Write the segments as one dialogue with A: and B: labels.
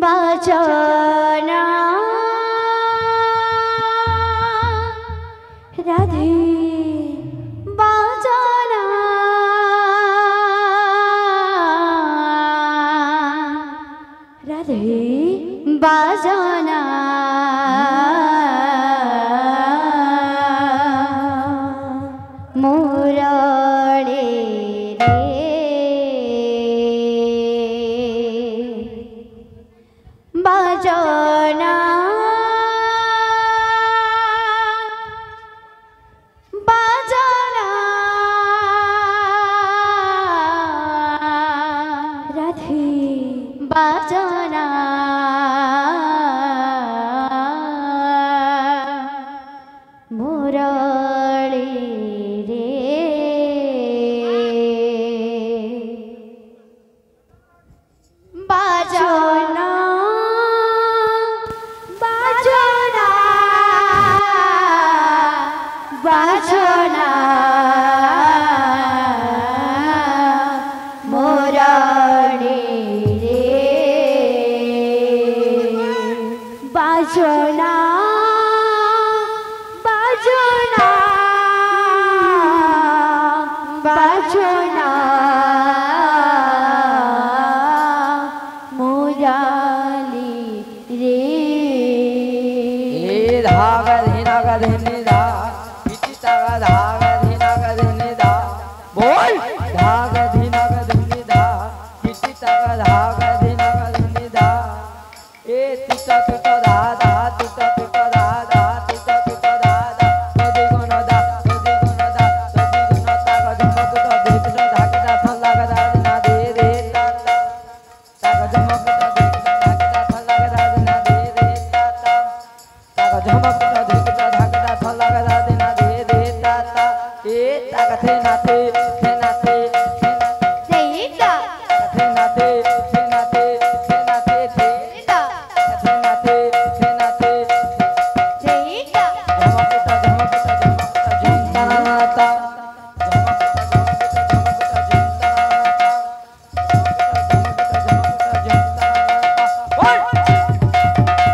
A: বাজনা রাধে বাজনা রাধে বাজনা মুরলী রে বাজনা বাজনা রাধে বাজনা মুরলী রে বাজনা বাজনা বাজনা মুরলী রে বাজনা বাজনা বাজনা মুরলী রে
B: धाग धीना का धीनी धा पिचिता का धाग धीना का धीनी धा बोल धाग धीना का धीनी धा पिचिता का धाग धीना का धीनी धा ए तिता पिता धा धा तिता पिता धा धा तिता पिता धा धा सदी गुण धा सदी गुण धा सदी गुण ता का झमक तो देख तो धाग धा थल्ला का धा ना दे रे ता ता का झमक तो देख तो धाग धा थल्ला का धा ना दे रे ता ता झमकता धीकता धाकता थलागता देना दे दे ताता ए ताकथे नाथे थे नाथे
A: देईता
B: थे नाथे थे नाथे थे नाथे थे
A: देईता
B: थे नाथे थे नाथे
A: देईता
B: झमकता झमकता झमकता झुमता नाता झमकता झमकता झमकता झुमता नाता झमकता झमकता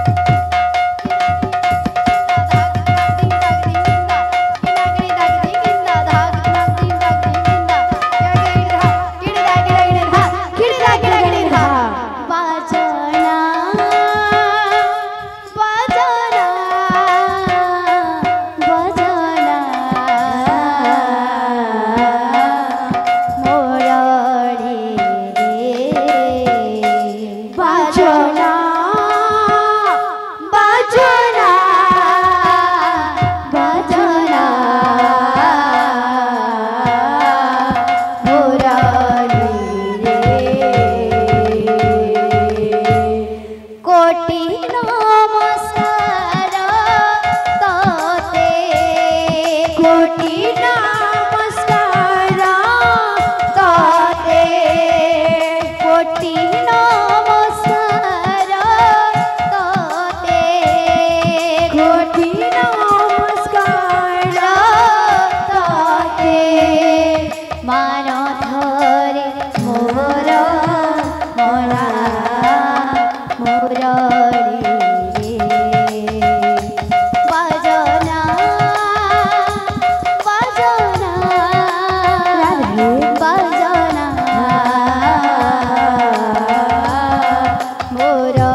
B: झमकता नाता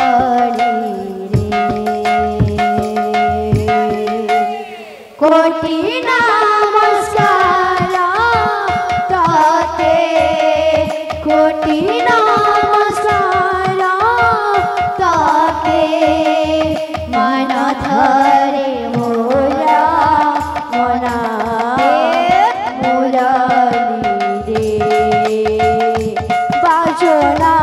B: ओए
A: বাজনা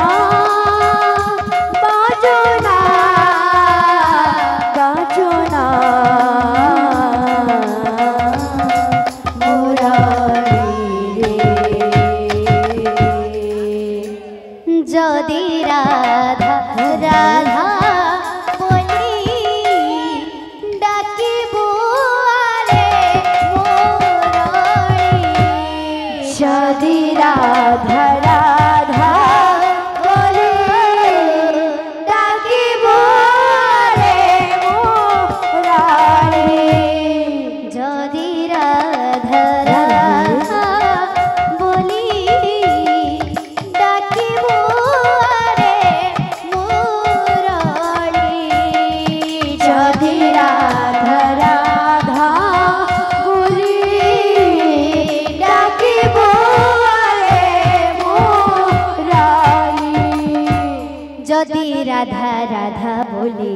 A: যদি রাধা রাধা বলে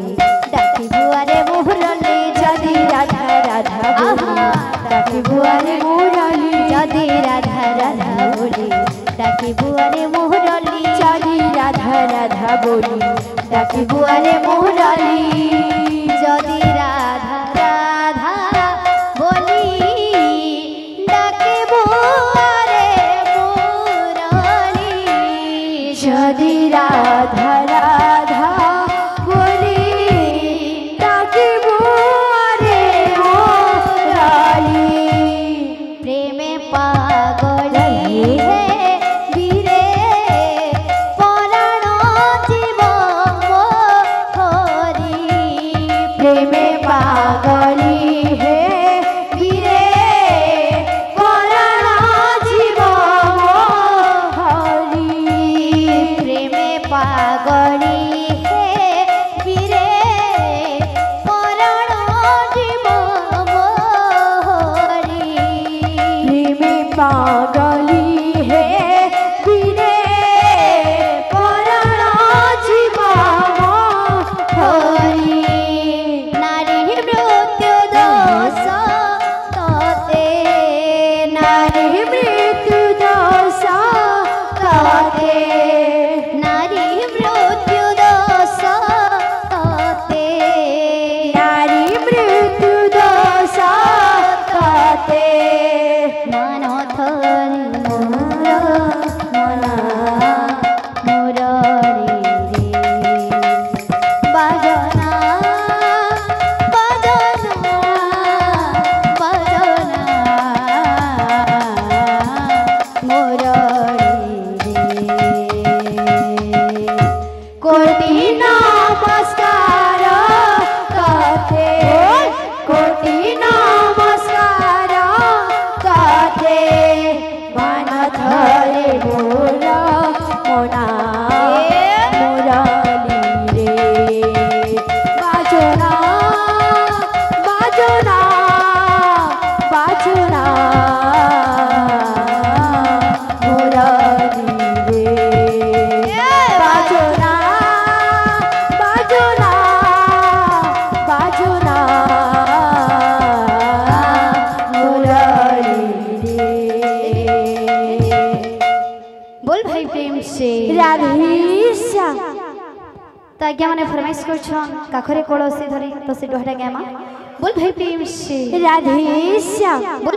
A: ডাকিবু আরে মুরলি যদি রাধা রাধা বলে ডাকিবু আরে মুরলি যদি রাধা রাধা বলে ডাকিবু আরে মুরলি যদি রাধা রাধা বলে ডাকিবু আরে মুরলি যদি রাধা রাধা বলি ডাকিবু আরে মুরলি যদি রাধা রাধা বলি ডাকিবু আরে মুরলি প্রেমে পাগলি হে বীরে পরাণ জীব হরি প্রেমে পাগলি হে বীরে পরাণ জীব হরি প্রেমে পাগলি হে বীরে পরাণ জীব হরি প্রেমে পাগলি হে বীরে পরাণ জীব হরি নারী মৃত্যু দোষ ততে নারী মৃত্যু দোষ ততে নারী মৃত্যু দোষ ততে নারী মৃত্যু দোষ ততে মান ধরি মোর মনা মুরলি রে বাজনা বাজনা বাজনা মুরলি রে কোটি নমস্কার কাতে কোটি নমস্কার কাতে মান ধরে মোর মনা মুরলি রে বাজনা বাজনা বাজনা মুরলি রে বাজনা বাজনা বাজনা মুরলি রে बोल भाई प्रेम से राधेश्याम तो आज्ञा माने फरमाइश करछन काखरे कळसी धरी तो से डोहरा गामा बोल भाई प्रेम से राधेश्याम बोल